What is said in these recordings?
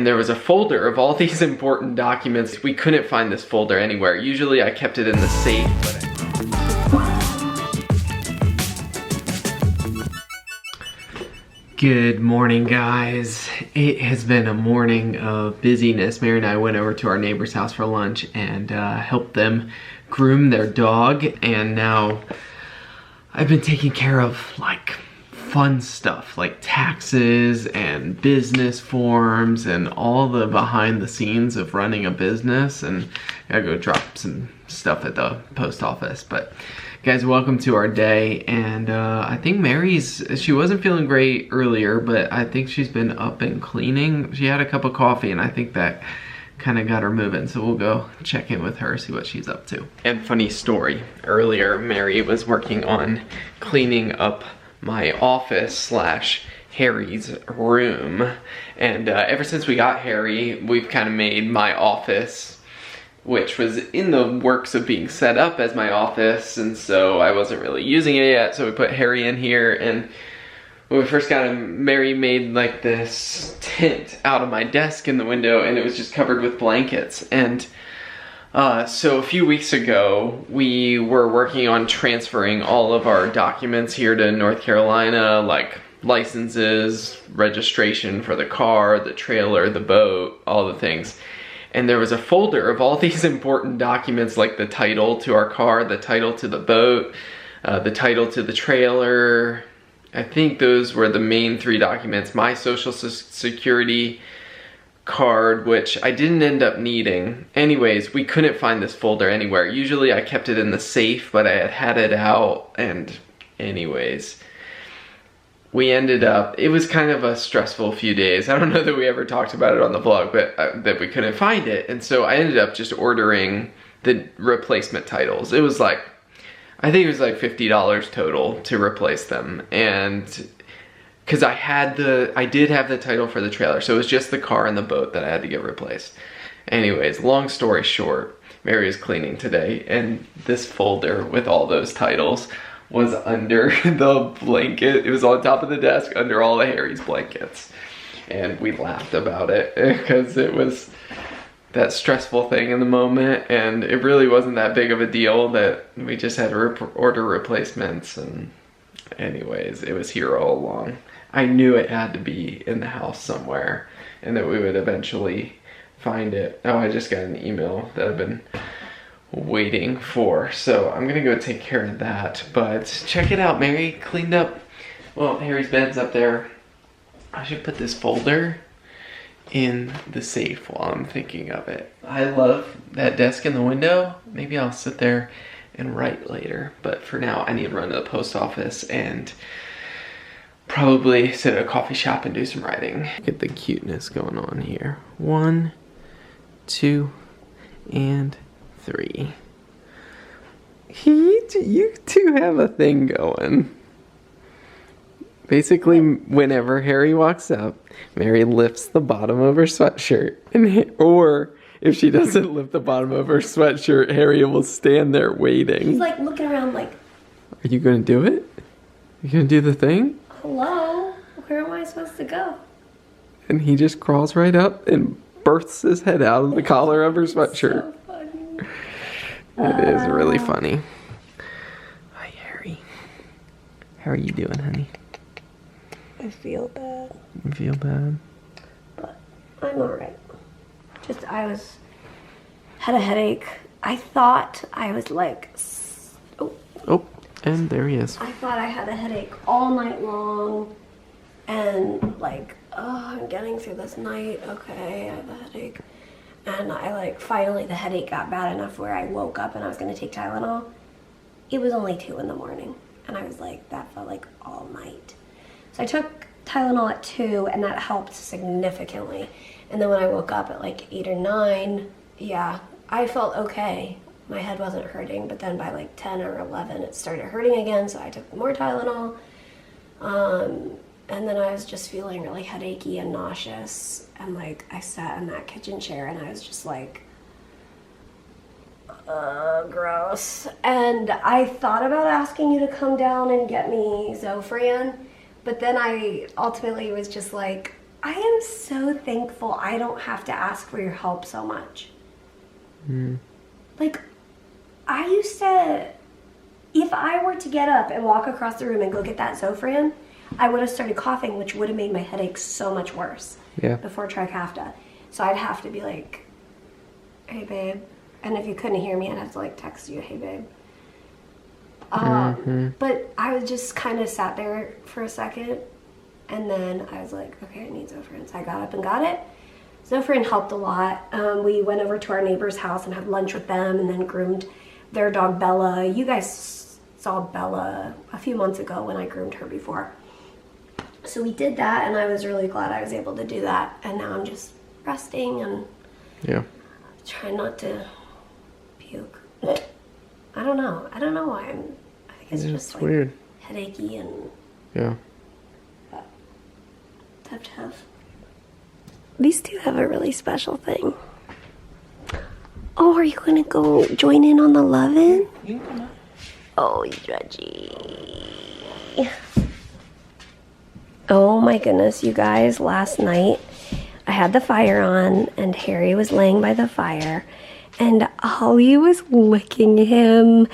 And there was a folder of all these important documents. We couldn't find this folder anywhere. Usually I kept it in the safe, Good morning, guys. It has been a morning of busyness. Mary and I went over to our neighbor's house for lunch and helped them groom their dog. And now I've been taking care of like fun stuff like taxes and business forms and all the behind the scenes of running a business, and I gotta go drop some stuff at the post office. But guys, welcome to our day. And I think she wasn't feeling great earlier, but I think she's been up and cleaning. She had a cup of coffee and I think that kind of got her moving, so we'll go check in with her, see what she's up to. And funny story, earlier Mary was working on cleaning up my office slash Harry's room, and ever since we got Harry, we've kind of made my office, which was in the works of being set up as my office, and so I wasn't really using it yet, so we put Harry in here. And when we first got him, Mary made like this tent out of my desk in the window, and it was just covered with blankets. And so a few weeks ago, we were working on transferring all of our documents here to North Carolina, like licenses, registration for the car, the trailer, the boat, all the things. And there was a folder of all these important documents, like the title to our car, the title to the boat, the title to the trailer. I think those were the main three documents. My social security card, which I didn't end up needing. Anyways, we couldn't find this folder anywhere. Usually I kept it in the safe, but I had it out, and anyways, we ended up, it was kind of a stressful few days. I don't know that we ever talked about it on the vlog, but that we couldn't find it. And so I ended up just ordering the replacement titles. It was like, I think it was like $50 total to replace them. And because I did have the title for the trailer, so it was just the car and the boat that I had to get replaced. Anyways, long story short, Mary is cleaning today, and this folder with all those titles was under the blanket. It was on top of the desk under all of Harry's blankets. And we laughed about it because it was that stressful thing in the moment, and it really wasn't that big of a deal that we just had to order replacements. And anyways, it was here all along. I knew it had to be in the house somewhere and that we would eventually find it. Oh, I just got an email that I've been waiting for, so I'm gonna go take care of that. But check it out, Mary cleaned up, well, Harry's bed's up there. I should put this folder in the safe while I'm thinking of it. I love that desk in the window. Maybe I'll sit there and write later, but for now I need to run to the post office and probably sit at a coffee shop and do some writing. Get the cuteness going on here. 1, 2, and 3. You two have a thing going. Basically, whenever Harry walks up, Mary lifts the bottom of her sweatshirt, or if she doesn't lift the bottom of her sweatshirt, Harry will stand there waiting. He's like looking around like, are you gonna do it? You gonna do the thing? hello? Where am I supposed to go? And he just crawls right up and berths his head out of the collar of her sweatshirt. So funny. It is really funny. Hi, Harry. How are you doing, honey? I feel bad. You feel bad? But I'm alright. Had a headache. I thought I was like, Oh, and there he is. I thought I had a headache all night long. And like, oh, I'm getting through this night. Okay, I have a headache. And I like, finally the headache got bad enough where I woke up and I was gonna take Tylenol. It was only 2 in the morning. And I was like, that felt like all night. So I took Tylenol at 2 and that helped significantly. And then when I woke up at like 8 or 9, yeah, I felt okay. My head wasn't hurting, but then by like 10 or 11, it started hurting again. So I took more Tylenol. And then I was just feeling really headachy and nauseous. And like, I sat in that kitchen chair and I was just like, gross. And I thought about asking you to come down and get me Zofran, but then I ultimately was just like, I am so thankful I don't have to ask for your help so much. Like, I used to, if I were to get up and walk across the room and go get that Zofran, I would have started coughing, which would have made my headache so much worse. Yeah. Before Trikafta. So I'd have to be like, hey babe. And if you couldn't hear me, I'd have to like text you, hey babe. But I was just kind of sat there for a second, and then I was like, okay, I need Zofran. So I got up and got it. Zofran helped a lot. We went over to our neighbor's house and had lunch with them, and then groomed their dog Bella. You guys saw Bella a few months ago when I groomed her before. So we did that, and I was really glad I was able to do that. And now I'm just resting and trying not to puke. I don't know. I don't know why I think it's just like weird. Headachy and tough. These two have a really special thing. Oh, are you gonna go join in on the lovin'? You can come out. Oh, judgy. Oh my goodness, you guys, last night I had the fire on and Harry was laying by the fire and Ollie was licking him,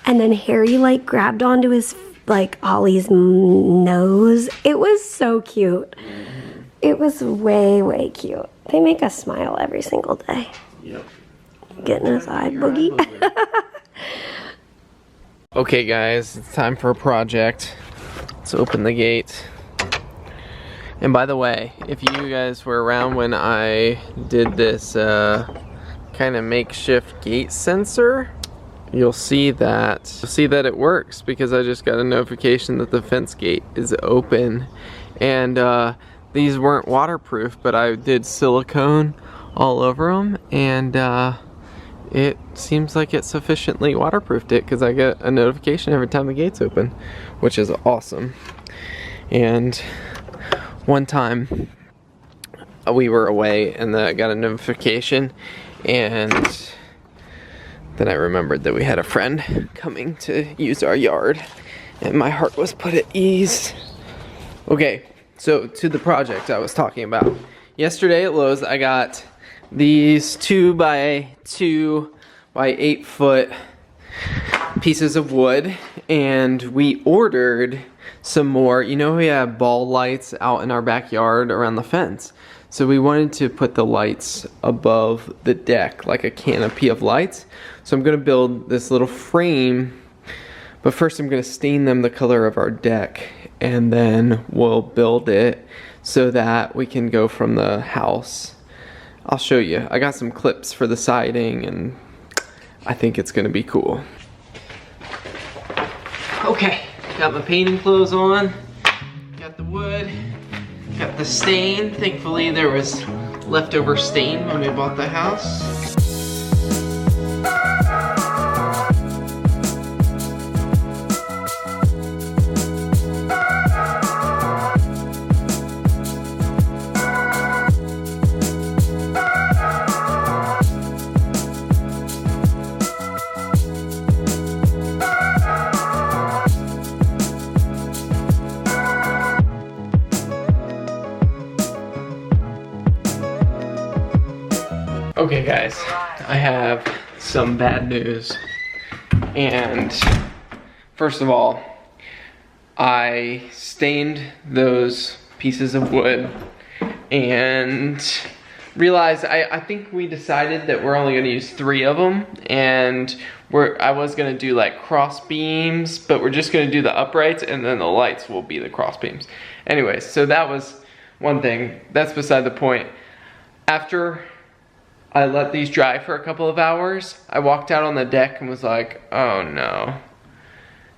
and then Harry like grabbed onto his, like, Ollie's nose. It was so cute. It was way, way cute. They make us smile every single day. Yep. Getting us eye boogie. Okay guys, it's time for a project. Let's open the gate. And by the way, if you guys were around when I did this kind of makeshift gate sensor, you'll see that it works, because I just got a notification that the fence gate is open. And these weren't waterproof, but I did silicone all over them, and it seems like it sufficiently waterproofed it, because I get a notification every time the gate's open, which is awesome. And one time we were away and I got a notification, and then I remembered that we had a friend coming to use our yard, and my heart was put at ease. Okay, so to the project I was talking about. Yesterday at Lowe's I got these 2 by 2 by 8 foot pieces of wood, and we ordered some more. You know, we have ball lights out in our backyard around the fence, so we wanted to put the lights above the deck, like a canopy of lights. So I'm gonna build this little frame, but first I'm gonna stain them the color of our deck, and then we'll build it so that we can go from the house. I'll show you. I got some clips for the siding, and I think it's gonna be cool. Okay, got my painting clothes on, got the wood, got the stain. Thankfully there was leftover stain when we bought the house. Okay guys, I have some bad news. And first of all, I stained those pieces of wood and realized I think we decided that we're only gonna use 3 of them, and I was gonna do like cross beams, but we're just gonna do the uprights, and then the lights will be the cross beams. Anyways, so that was one thing. That's beside the point. After I let these dry for a couple of hours, I walked out on the deck and was like, oh no.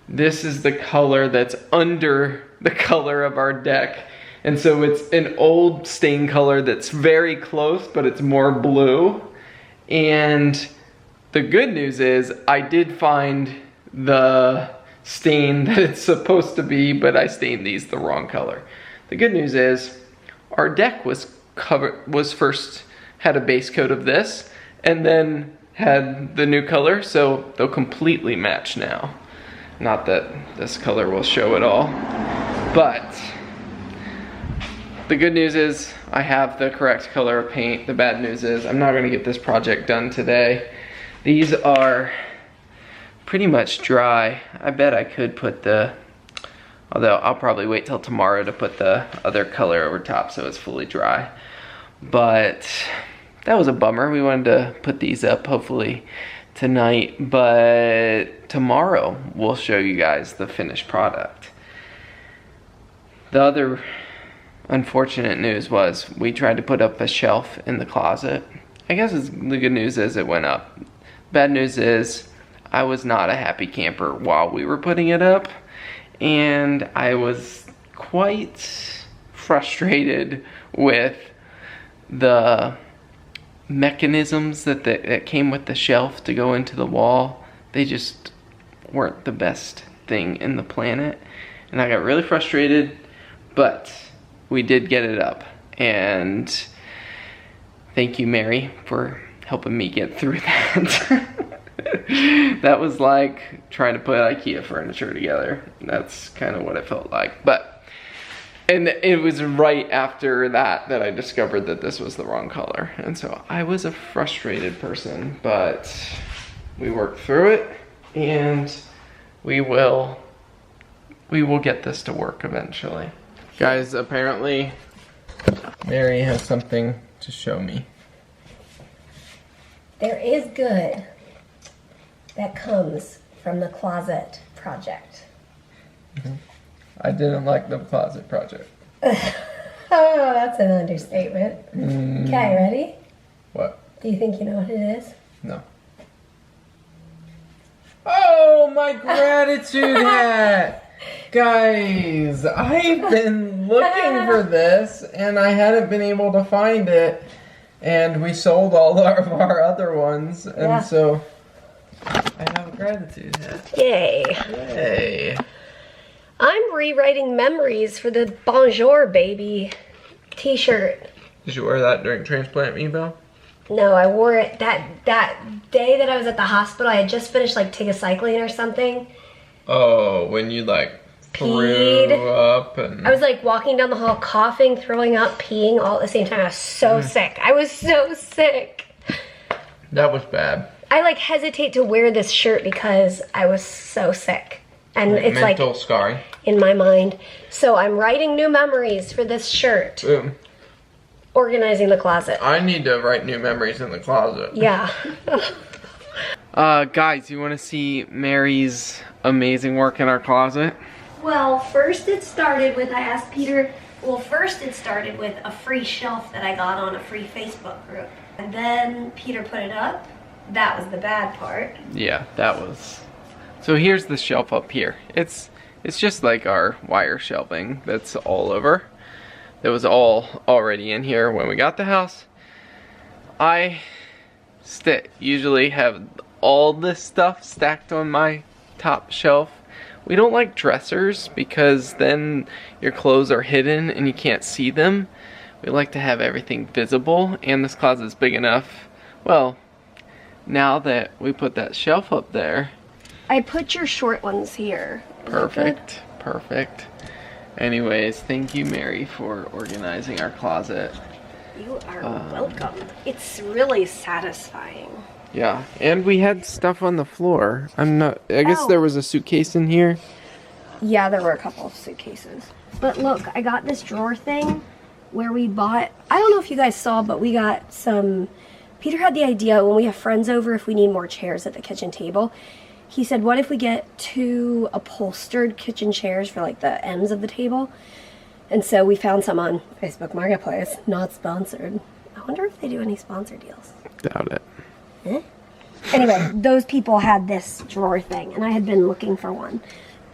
This is the color that's under the color of our deck. And so it's an old stain color that's very close, but it's more blue. And the good news is I did find the stain that it's supposed to be, but I stained these the wrong color. The good news is our deck was first had a base coat of this, and then had the new color, so they'll completely match now. Not that this color will show at all, but the good news is I have the correct color of paint. The bad news is I'm not gonna get this project done today. These are pretty much dry. I bet I could put although I'll probably wait till tomorrow to put the other color over top so it's fully dry. But that was a bummer. We wanted to put these up hopefully tonight, but tomorrow we'll show you guys the finished product. The other unfortunate news was we tried to put up a shelf in the closet. I guess the good news is it went up. Bad news is I was not a happy camper while we were putting it up, and I was quite frustrated with the mechanisms that came with the shelf to go into the wall. They just weren't the best thing in the planet, and I got really frustrated, but we did get it up, and thank you, Mary, for helping me get through that. That was like trying to put IKEA furniture together. That's kind of what it felt like. And it was right after that I discovered that this was the wrong color. And so I was a frustrated person, but we worked through it, and we will get this to work eventually. Guys, apparently Mary has something to show me. There is good that comes from the closet project. Mm-hmm. I didn't like the closet project. Oh, that's an understatement. Okay, ready? What? Do you think you know what it is? No. Oh, my gratitude hat! Guys, I've been looking for this, and I hadn't been able to find it, and we sold all of our other ones, and so I have a gratitude hat. Yay. Yay. I'm rewriting memories for the Bonjour Baby t-shirt. Did you wear that during transplant, Mabel? No, I wore it that day that I was at the hospital. I had just finished like tigacycline or something. Oh, when you like peed. threw up and... I was like walking down the hall coughing, throwing up, peeing all at the same time. I was so sick. I was so sick. That was bad. I like hesitate to wear this shirt because I was so sick. And it's mental like scarring in my mind. So I'm writing new memories for this shirt. Boom. Organizing the closet. I need to write new memories in the closet. Yeah. Guys, you want to see Mary's amazing work in our closet? Well, first it started with, I asked Peter, first it started with a free shelf that I got on a free Facebook group. And then Peter put it up. That was the bad part. Yeah, that was... So here's the shelf up here. It's just like our wire shelving that's all over. That was all already in here when we got the house. I usually have all this stuff stacked on my top shelf. We don't like dressers because then your clothes are hidden and you can't see them. We like to have everything visible, and this closet's big enough. Well, now that we put that shelf up there, I put your short ones here. Perfect, perfect. Anyways, thank you, Mary, for organizing our closet. You are welcome. It's really satisfying. Yeah, and we had stuff on the floor. I guess there was a suitcase in here. Yeah, there were a couple of suitcases. But look, I got this drawer thing where we bought, I don't know if you guys saw, but we got some, Peter had the idea when we have friends over, if we need more chairs at the kitchen table, he said, what if we get 2 upholstered kitchen chairs for like the ends of the table? And so we found some on Facebook Marketplace, not sponsored. I wonder if they do any sponsor deals. Doubt it. Eh? Anyway, those people had this drawer thing, and I had been looking for one.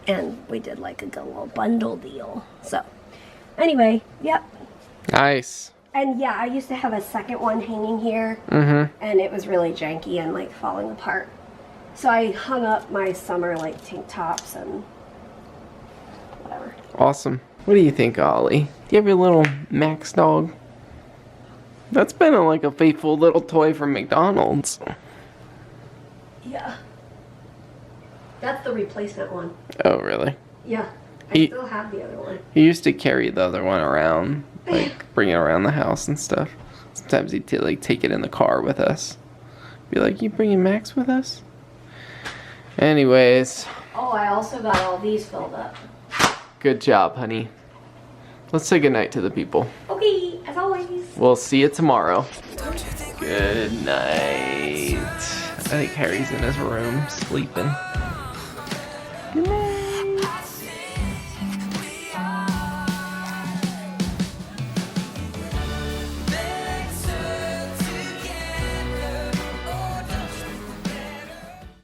And we did like a good little bundle deal. So, anyway, yep. Nice. And yeah, I used to have a second one hanging here. And it was really janky and like falling apart. So I hung up my summer like tank tops and whatever. Awesome. What do you think, Ollie? Do you have your little Max dog? That's been like a faithful little toy from McDonald's. Yeah. That's the replacement one. Oh, really? Yeah. I still have the other one. He used to carry the other one around like bring it around the house and stuff. Sometimes he'd like take it in the car with us. Be like, you bringing Max with us? Anyways. Oh, I also got all these filled up. Good job, honey. Let's say goodnight to the people. Okay, as always. We'll see you tomorrow. Good night. I think Harry's in his room sleeping.